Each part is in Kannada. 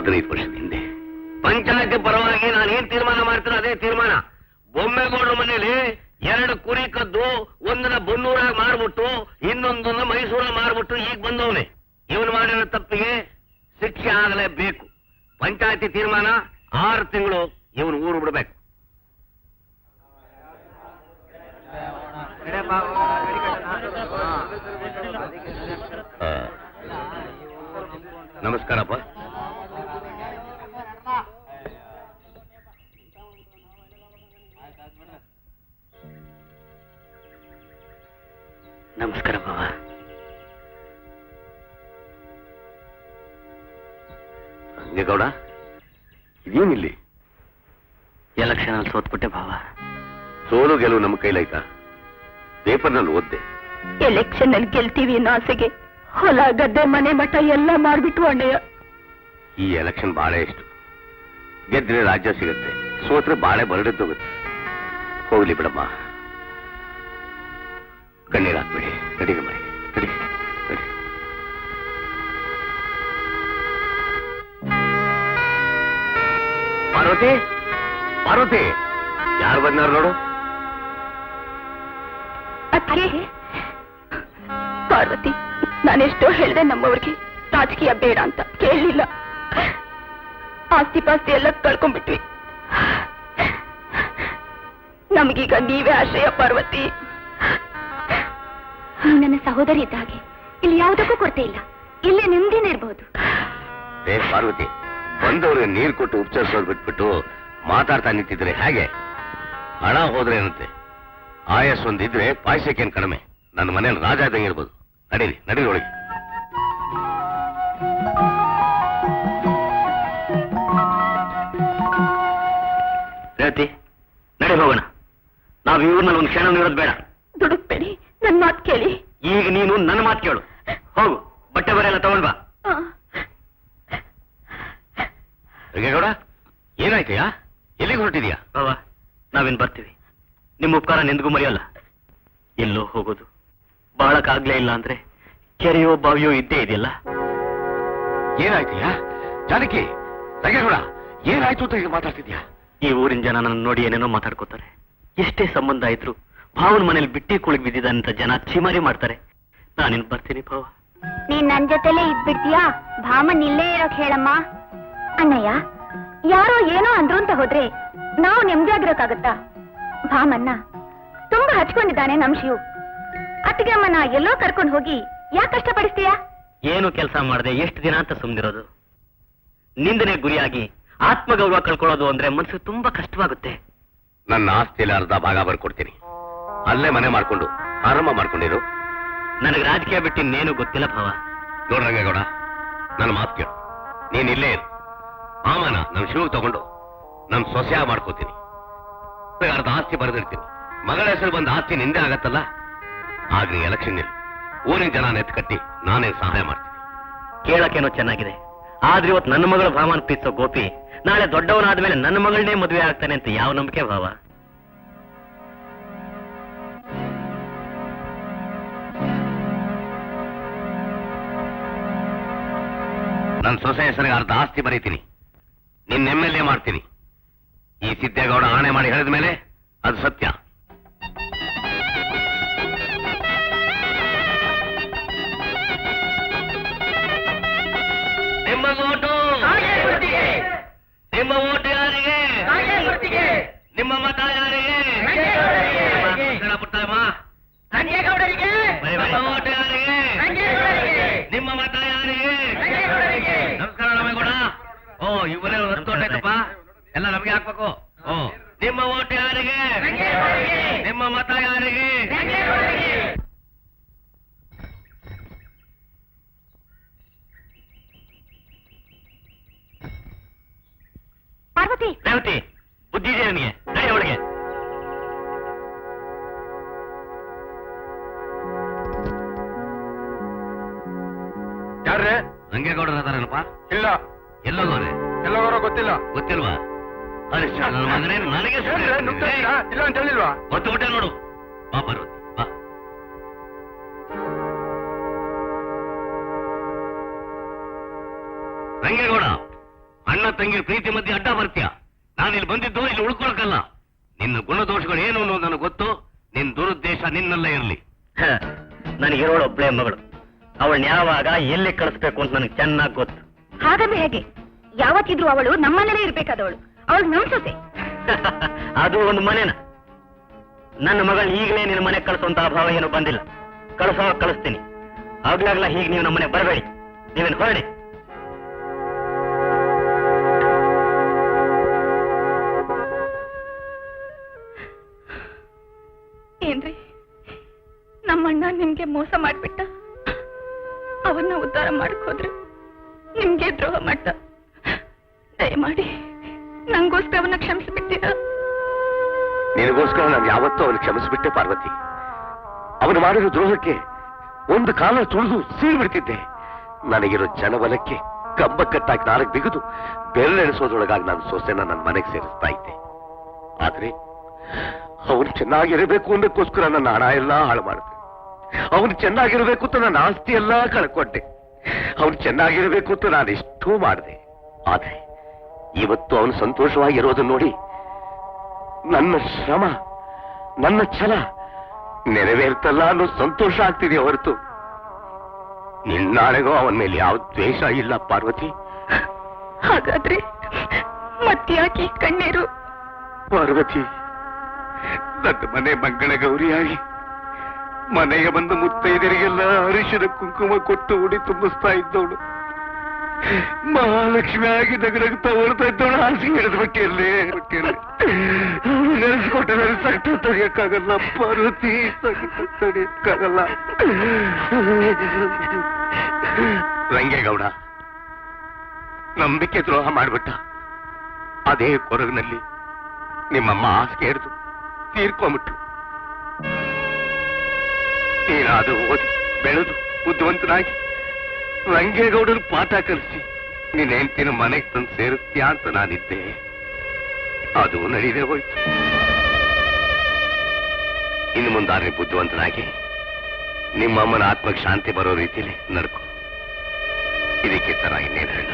15 ವರ್ಷದ ಹಿಂದೆ ಪಂಚಾಯತ್ ಪರವಾಗಿ ನಾನು ಏನ್ ತೀರ್ಮಾನ ಮಾಡ್ತೀನಿ ಅದೇ ತೀರ್ಮಾನ. ಬೊಮ್ಮೆಗೌಡರ ಮನೇಲಿ 2 ಕುರಿ ಕದ್ದು ಒಂದನ್ನ ಬನ್ನೂರಾಗ ಮಾರ್ಬಿಟ್ಟು ಇನ್ನೊಂದನ್ನ ಮೈಸೂರ ಮಾರ್ಬಿಟ್ಟು ಈಗ ಬಂದವನೇ. ಇವನು ಮಾಡಿರೋ ತಪ್ಪಿಗೆ ಶಿಕ್ಷೆ ಆಗಲೇಬೇಕು. ಪಂಚಾಯತಿ ತೀರ್ಮಾನ 6 ತಿಂಗಳು ಇವನು ಊರು ಬಿಡಬೇಕು. ನಮಸ್ಕಾರಪ್ಪ. ನಮಸ್ಕಾರ ಬಾವ. ಗೌಡ, ಇದೇನಿಲ್ಲಿ? ಎಲೆಕ್ಷನ್ ಅಲ್ಲಿ ಸೋತ್ಬಿಟ್ಟೆ ಭಾವ. ಸೋಲು ಗೆಲುವು ನಮ್ಮ ಕೈಲಾಯ್ತಾ? ಪೇಪರ್ನಲ್ಲಿ ಓದ್ದೆ. ಎಲೆಕ್ಷನ್ ಅಲ್ಲಿ ಗೆಲ್ತೀವಿ ಅನ್ನೋ ಆಸೆಗೆ ಹೊಲ ಗದ್ದೆ ಮನೆ ಮಠ ಎಲ್ಲ ಮಾಡ್ಬಿಟ್ಟು ಅಣ್ಣಯ್ಯ. ಈ ಎಲೆಕ್ಷನ್ ಬಾಳೆ ಎಷ್ಟು, ಗೆದ್ರೆ ರಾಜ್ಯ ಸಿಗುತ್ತೆ, ಸೋತ್ರೆ ಬಾಳೆ ಬರಡದ್ದೋಗುತ್ತೆ. ಹೋಗ್ಲಿ ಬಿಡಮ್ಮ, ಕಣ್ಣೀರ್ ಹಾಕ್ಬೇಡಿ. ನಡಿಗೆ ಮನೆ ನಡಿ ನಡಿ. ಪಾರ್ವತಿ, ಪಾರ್ವತಿ, ಯಾರು ಬಂದಾರ ನೋಡು. ಪಾರ್ವತಿ, ನಾನೆಷ್ಟೋ ಹೇಳಿದೆ ನಮ್ಮವ್ರಿಗೆ ರಾಜಕೀಯ ಬೇಡ ಅಂತ, ಕೇಳಲಿಲ್ಲ. ಆಸ್ತಿ ಪಾಸ್ತಿ ಎಲ್ಲ ಕಳ್ಕೊಂಡ್ಬಿಟ್ವಿ. ನಮಗೀಗ ನೀವೇ ಆಶ್ರಯ ಪಾರ್ವತಿ. ನನ್ನ ಸಹೋದರಿ ಇದ್ದ ಹಾಗೆ ಇಲ್ಲಿ ಯಾವುದಕ್ಕೂ ಕೊರತೆ ಇಲ್ಲ. ಇಲ್ಲೇ ನೆಮ್ಮದಿನೇ ಇರಬಹುದು. ಪಾರ್ವತಿ, ಬಂದವ್ರಿಗೆ ನೀರು ಕೊಟ್ಟು ಉಪಚರಿಸೋದು ಬಿಟ್ಬಿಟ್ಟು ಮಾತಾಡ್ತಾ ನಿಂತಿದ್ರೆ ಹೇಗೆ? ಹಣ ಹೋದ್ರೆ ಏನಂತೆ, ಆಯಸ್ ಒಂದಿದ್ರೆ ಪಾಯಸಕ್ಕೇನು ಕಡಿಮೆ. ನನ್ನ ಮನೇಲಿ ರಾಜ ಇದ್ದಂಗೆ ಇರ್ಬೋದು. ನಡೀರಿ ನಡೀರಿ ಒಳಗೆ. ರೇವತಿ, ನಡಿ ಹೋಗೋಣ. ನಾವು ಇವ್ರನ್ನ ಒಂದು ಕ್ಷಣ ಇರೋದು ಬೇಡ. ದುಡುಕ್ಬೇಡಿ, ನನ್ನ ಮಾತು ಕೇಳಿ. ಈಗ ನೀನು ನನ್ನ ಮಾತು ಕೇಳು. ಹೋಗು, ಬಟ್ಟೆ ಬರೆಲ್ಲ ತಗೊಂಡ್ ಬಾ. ಗೌಡ, ಏನಾಯ್ತಯ್ಯ? ಎಲ್ಲಿಗೆ ಹೊರಟಿದ್ಯಾ? ಬಾವಾ, ನಾವೇನ್ ಬರ್ತೀವಿ. ನಿಮ್ಮ ಉಪಕಾರ ನಿಂದಿಗೂ ಮರೆಯಲ್ಲ. ಎಲ್ಲೋ ಹೋಗೋದು ಬಾಳಕ್ಕಾಗ್ಲೇ ಇಲ್ಲ ಅಂದ್ರೆ ಕೆರೆಯೋ ಬಾವಿಯೋ ಇದ್ದೇ ಇದೆಯಲ್ಲ. ಏನಾಯ್ತಯ್ಯ? ಜಾನಕಿ, ಗೌಡ, ಏನಾಯ್ತು ಅಂತ ಈಗ ಮಾತಾಡ್ತಿದ್ಯಾ? ಈ ಊರಿನ ಜನ ನನ್ನ ನೋಡಿ ಏನೇನೋ ಮಾತಾಡ್ಕೋತಾರೆ. ಎಷ್ಟೇ ಸಂಬಂಧ ಆಯ್ತು ಭಾವನ ಮನೇಲಿ ಬಿಟ್ಟಿ ಕುಳಿಗ್ ಬಿದ್ದಿದ್ದಾನಂತ ಜನ ಚಿಮಾರಿ ಮಾಡ್ತಾರೆ. ನಾನಿನ್ ಬರ್ತೀನಿ ಭಾವ. ನೀನ್ ನನ್ ಜೊತೆಲೇ ಇದ್ಬಿಡ್ತೀಯಾ? ಭಾಮನ್ ಇಲ್ಲೇ ಇರೋಕ್ ಹೇಳಮ್ಮ. ಅಣ್ಣಯ್ಯ, ಯಾರೋ ಏನೋ ಅಂದ್ರು ಅಂತ ಹೋದ್ರೆ ನಾವು ನೆಮ್ಮದಿಯಾಗಿರೋಕ್ಕಾಗತ್ತಾ? ಭಾಮನ್ನ ತುಂಬಾ ಹಚ್ಕೊಂಡಿದ್ದಾನೆ ನಮ್ ಶಿವು. ಅತ್ತಿಗೆ ಅಮ್ಮನ ಎಲ್ಲೋ ಕರ್ಕೊಂಡು ಹೋಗಿ ಯಾಕೆ ಕಷ್ಟಪಡಿಸ್ತೀಯಾ? ಏನು ಕೆಲಸ ಮಾಡದೆ ಎಷ್ಟು ದಿನ ಅಂತ ಸುಮ್ನಿರೋದು? ನಿಂದನೆ ಗುರಿಯಾಗಿ ಆತ್ಮಗೌರವ ಕಳ್ಕೊಳ್ಳೋದು ಅಂದ್ರೆ ಮನಸ್ಸು ತುಂಬಾ ಕಷ್ಟವಾಗುತ್ತೆ. ನನ್ನ ಆಸ್ತಿಯಲ್ಲಿ ಅರ್ಧ ಭಾಗ ಬರ್ಕೊಡ್ತೀನಿ. ಅಲ್ಲೇ ಮನೆ ಮಾಡ್ಕೊಂಡು ಆರಂಭ ಮಾಡ್ಕೊಂಡಿರು. ನನಗೆ ರಾಜಕೀಯ ಬಿಟ್ಟು ಇನ್ನೇನು ಗೊತ್ತಿಲ್ಲ ಭಾವ. ನೋಡ್ರಂಗೇಗೌಡ, ನನ್ನ ಮಾತು ಕೇಳು. ನೀನ್ ಇಲ್ಲೇ ಇರು. ಮಾಮನ ನಮ್ ಶಿವ ತಗೊಂಡು ನಮ್ ಸೊಸೆಯಾಗಿ ಮಾಡ್ಕೋತೀನಿ. ಅರ್ಧ ಆಸ್ತಿ ಬರೆದಿರ್ತೀನಿ. ಮಗಳ ಹೆಸರು ಬಂದ ಆಸ್ತಿ ನಿಂದೆ ಆಗತ್ತಲ್ಲ. ಆಗ ನೀ ಎಲೆಕ್ಷನ್ ನಿಲ್ಲಿ. ಊರಿನ ಜನ ನೆತ್ ಕಟ್ಟಿ ನಾನೇ ಸಹಾಯ ಮಾಡ್ತೀನಿ. ಕೇಳಕ್ಕೇನೋ ಚೆನ್ನಾಗಿದೆ, ಆದ್ರೆ ಇವತ್ತು ನನ್ನ ಮಗಳ ಭಾವನ ಪ್ರೀತಿಸೋ ಗೋಪಿ ನಾಳೆ ದೊಡ್ಡವನಾದ್ಮೇಲೆ ನನ್ನ ಮಗಳನ್ನೇ ಮದುವೆ ಆಗ್ತಾನೆ ಅಂತ ಯಾವ ನಂಬಿಕೆ ಭಾವ? ನನ್ನ ಸೊಸೆ ಹೆಸರಿಗೆ ಅರ್ಧ ಆಸ್ತಿ ಬರೀತೀನಿ. ನಿನ್ನ MLA ಮಾಡ್ತೀನಿ. ಈ ಸಿದ್ದೇಗೌಡ ಆಣೆ ಮಾಡಿ ಹೇಳಿದ ಮೇಲೆ ಅದು ಸತ್ಯ. ನಿಮ್ಮ ಓಟು, ನಿಮ್ಮ ಓಟು ಯಾರಿಗೆ? ನಿಮ್ಮ ಮತ ಯಾರಿಗೆ? ಪುಟ್ಟಮ್ಮ, ನಿಮ್ಮ ಓಟು ಯಾರಿಗೆ? ನಿಮ್ಮ ಮತ ಯಾರಿಗೆ? ನಮಸ್ಕಾರ ನಮೇಗೌಡ. ಓ, ಇವರೇ ಹೊರತೋಟಪ್ಪ, ಎಲ್ಲ ನಮಗೆ ಹಾಕ್ಬೇಕು. ಓ, ನಿಮ್ಮ ಓಟು ಯಾರಿಗೆ? ನಿಮ್ಮ ಮತ ಯಾರಿಗೆ? ಪಾರ್ವತಿ, ರೇವತಿ, ಬುದ್ಧಿ ಇದೆ ನನಗೆ. ನಡಿ ಒಳಗೆ. ಯಾರ್ರೆ? ರಂಗೇಗೌಡರು ಅದಾರನಪ್ಪ? ಇಲ್ಲ. ಎಲ್ಲೋಗವ್ರೆ? ಎಲ್ಲವರೋ ಗೊತ್ತಿಲ್ಲ. ಗೊತ್ತಿಲ್ವಾ? ಹರೀಶ್ ನನ್ನ ಮಗನೇ, ನನಗೆ ಇಲ್ಲ ಅಂತ ಹೇಳಿಲ್ವಾ? ಗೊತ್ತು ಬಿಟ್ಟೆ ನೋಡು. ಬಾ ಪಾರ್ವತಿ, ಬಾ. ರಂಗೇಗೌಡ, ತಂಗಿರ ಪ್ರೀತಿ ಮಧ್ಯೆ ಅಡ್ಡ ಬರ್ತೀಯ. ನಾನಿಲ್ಲಿ ಬಂದಿದ್ದು ಇಲ್ಲಿ ಉಳ್ಕೊಳಕಲ್ಲ. ನಿನ್ನ ಗುಣದೋಷಗಳು ಏನು ಅನ್ನೋದು ನನಗೆ ಗೊತ್ತು. ನಿನ್ ದುರುದ್ದೇಶ ನಿನ್ನಲ್ಲೇ ಇರಲಿ. ನನಗಿರೋಳು ಒಬ್ಬಳೇ ಮಗಳು. ಅವಳನ್ನ ಯಾವಾಗ ಎಲ್ಲಿ ಕಳಿಸ್ಬೇಕು ಅಂತ ನನಗೆ ಚೆನ್ನಾಗಿ ಗೊತ್ತು. ಹಾಗಂದ್ರೆ ಹೇಗೆ? ಯಾವತ್ತಿದ್ರು ಅವಳು ನಮ್ಮನೇಲೇ ಇರ್ಬೇಕಾದವಳು. ಅವಳು ನಮ್ ಸೊಸೆ. ಅದು ಒಂದು ಮನೆನ. ನನ್ನ ಮಗಳು ಈಗಲೇ ನಿನ್ನ ಮನೆಗೆ ಕಳಿಸುವಂತ ಅಭಾವ ಏನು ಬಂದಿಲ್ಲ. ಕಳಿಸ್ತೀನಿ. ಆಗ್ಲಾಗ್ಲ ಹೀಗೆ ನೀವು ನಮ್ಮನೆ ಬರಬೇಡಿ. ನೀವೇನು ಹೊರಡಿ. ಏನ್ರಿ, ನಮ್ಮಣ್ಣ ನಿಮ್ಗೆ ಮೋಸ ಮಾಡ್ಬಿಟ್ಟ. ಅವನ್ನ ಉದ್ಧಾರ ಮಾಡಕ್ ಹೋದ್ರೆ ನಿಮ್ಗೆ ದ್ರೋಹ ಮಾಡ್ತ. ದಯಮಾಡಿ ನಂಗೋಸ್ಕರ ಅವನ್ನ ಕ್ಷಮಿಸಿಬಿಡ್ತೀರಾ? ನಿನಗೋಸ್ಕರ ನಾನು ಯಾವತ್ತೂ ಅವನು ಕ್ಷಮಿಸಿಬಿಟ್ಟೆ ಪಾರ್ವತಿ. ಅವನು ಮಾಡಿರೋ ದ್ರೋಹಕ್ಕೆ ಒಂದು ಕಾಲ ತುಳಿದು ಸೀಳ್ಬಿಡ್ತಿದ್ದೆ. ನನಗಿರೋ ಜನಬಲಕ್ಕೆ ಕಂಬ ಕಟ್ಟಾಗಿ ನಾಲ್ಕು ಬಿಗಿದು ಬೆರಳೆಣಿಸೋದ್ರೊಳಗಾಗಿ ನಾನು ಸೊಸೆನ ನನ್ನ ಮನೆಗೆ ಸೇರಿಸ್ತಾ ಇದ್ದೆ. ಆದ್ರೆ ಅವನು ಚೆನ್ನಾಗಿರಬೇಕು ಅನ್ನೋಕ್ಕೋಸ್ಕರ ನನ್ನ ಹಣ ಎಲ್ಲ ಹಾಳು ಮಾಡಿದೆ. ಅವನು ಚೆನ್ನಾಗಿರ್ಬೇಕು ಅಂತ ನನ್ನ ಆಸ್ತಿ ಎಲ್ಲ ಕಳ್ಕೊಂಡೆ. ಅವನು ಚೆನ್ನಾಗಿರ್ಬೇಕು ಅಂತ ನಾನು ಎಷ್ಟೂ ಮಾಡಿದೆ. ಆದ್ರೆ ಇವತ್ತು ಅವನು ಸಂತೋಷವಾಗಿರೋದನ್ನ ನೋಡಿ ನನ್ನ ಶ್ರಮ, ನನ್ನ ಛಲ ನೆರವೇರ್ತಲ್ಲ ಅನ್ನೋ ಸಂತೋಷ ಆಗ್ತಿದೆ ಹೊರತು ನಿನ್ನಾಳೆಗೂ ಅವನ ಮೇಲೆ ಯಾವ ದ್ವೇಷ ಇಲ್ಲ ಪಾರ್ವತಿ. ಹಾಗಾದ್ರೆ ಮತ್ತ್ಯಾಕೆ ಕಣ್ಣೀರು? ಪಾರ್ವತಿ, ನನ್ನ ಮನೆ ಮಂಗಳ ಗೌರಿಯಾಗಿ ಮನೆಗೆ ಬಂದು ಮುತ್ತೈದರಿಗೆಲ್ಲ ಅರಿಶಿನ ಕುಂಕುಮ ಕೊಟ್ಟು ಉಡಿ ತುಂಬಿಸ್ತಾ ಇದ್ದವಳು, ಮಹಾಲಕ್ಷ್ಮಿ ಆಗಿ ನಗನಗ್ತಾ ಹೊರತಾ ಇದ್ದವಳು ಹಾಸಿಗೆ ಹಿಡಿದ್ಬಿಟ್ಟೆ ನೆನೆಸ್ಕೊಟ್ಟೆ. ನನಗೆ ಸಂಕಟ ತಡೆಯಕ್ಕಾಗಲ್ಲ ಪಾರ್ವತಿ, ಸಂಕಟ ತಡೆಯಕ್ಕಾಗಲ್ಲ. ರಂಗೇಗೌಡ ನಂಬಿಕೆ ದ್ರೋಹ ಮಾಡ್ಬಿಟ್ಟ. ಅದೇ ಕೊರಗಿನಲ್ಲಿ ನಿಮ್ಮಮ್ಮ ಹಾಸಿಗೆ ಹಿಡಿದು ತೀರ್ಕೊಂಬಿಟ್ರು. ನೀನಾದ್ರೂ ಓದಿ ಬೆಳೆದು ಬುದ್ಧಿವಂತನಾಗಿ ರಂಗೇಗೌಡರು ಪಾಠ ಕಲಿಸಿ ನಿನ್ನ ಹೆಂಡತಿನ ಮನೆಗೆ ತಂದು ಸೇರಿಸ್ತೀಯಾ ಅಂತ ನಾನಿದ್ದೆ. ಅದು ನಡೀದೇ ಹೋಯ್ತು. ಇನ್ನು ಮುಂದಾದ್ರೆ ಬುದ್ಧಿವಂತನಾಗಿ ನಿಮ್ಮಮ್ಮನ ಆತ್ಮಕ್ಕೆ ಶಾಂತಿ ಬರೋ ರೀತಿಯಲ್ಲಿ ನಡ್ಕೊ. ಇದಕ್ಕೆ ತರ ಇನ್ನೇನು ಹೇಳ.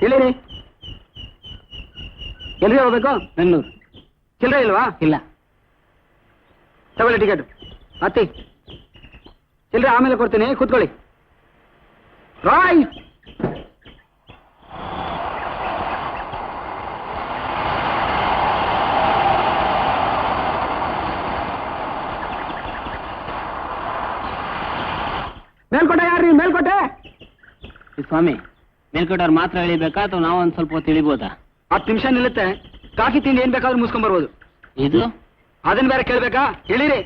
ಹೇಳಿರಿ, ಎಲ್ರಿ ಹೋಗ್ಬೇಕು? ಬೆಂಗಳೂರು. ಚಿಲ್ಲರೆ ಇಲ್ವಾ? ಇಲ್ಲ. ತಗೊಳ್ಳಿ ಟಿಕೆಟ್. ಹತ್ತಿ. ಚಿಲ್ಲರೆ ಆಮೇಲೆ ಕೊಡ್ತೀನಿ, ಕೂತ್ಕೊಳ್ಳಿ. ರಾಯ್ ಮೇಲ್ಕೋಟೆ ಯಾರ್ರಿ? ಮೇಲ್ಕೋಟೆ ಸ್ವಾಮಿ, ಮೇಲ್ಕೋಟವ್ರು ಮಾತ್ರ ಇಳಿಬೇಕಾ ಅಥವಾ ನಾವು ಒಂದ್ ಸ್ವಲ್ಪ ಹೊತ್ತು ಇಳಿಬೋದಾ? 10 ನಿಮಿಷ ನಿಲ್ಲುತ್ತೆ. ಕಾಫಿ ತಿಂಡಿ ಏನ್ ಬೇಕಾದ್ರೂ ಮುಗಿಸ್ಕೊಂಡ್ ಬರ್ಬೋದು. ಇದು ಅದನ್ನ ಬೇರೆ ಕೇಳ್ಬೇಕಾ? ಇಳಿರಿ.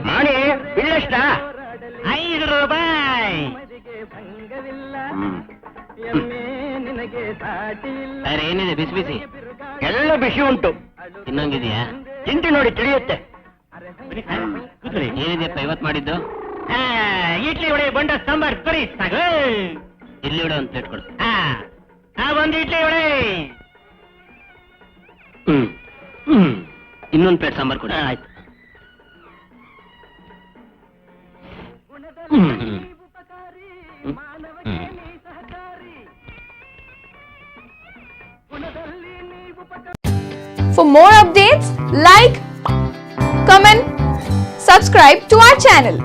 ಮಾಡಿ ಬಿಲ್ಲಷ್ಟ 5 ರೂಪಾಯಿ. ಬೇರೆ ಏನಿದೆ ಬಿಸಿ ಬಿಸಿ? ಎಲ್ಲ ಬಿಸಿ ಉಂಟು. ತಿನ್ನಂಗಿದೆಯಾ? ತಿಂಟಿ ನೋಡಿ ತಿಳಿಯುತ್ತೆ. ಏನಿದೆಯಪ್ಪ ಇವತ್ತು ಮಾಡಿದ್ದು? ಇಡ್ಲಿ ವಡೆ ಬಂಡ ಸಾಂಬಾರ್ ಕರಿ ಸಾಕು. ಇಲ್ಲಿ ಇಡ ಒಂದು ಪ್ಲೇಟ್ ಕೊಡು. ಒಂದು ಇಡ್ಲಿ ವಡೆ. ಇನ್ನೊಂದು ಪ್ಲೇಟ್ ಸಾಂಬಾರ್ ಕೊಡು. ಆಯ್ತು. For more updates, like, comment, subscribe to our channel.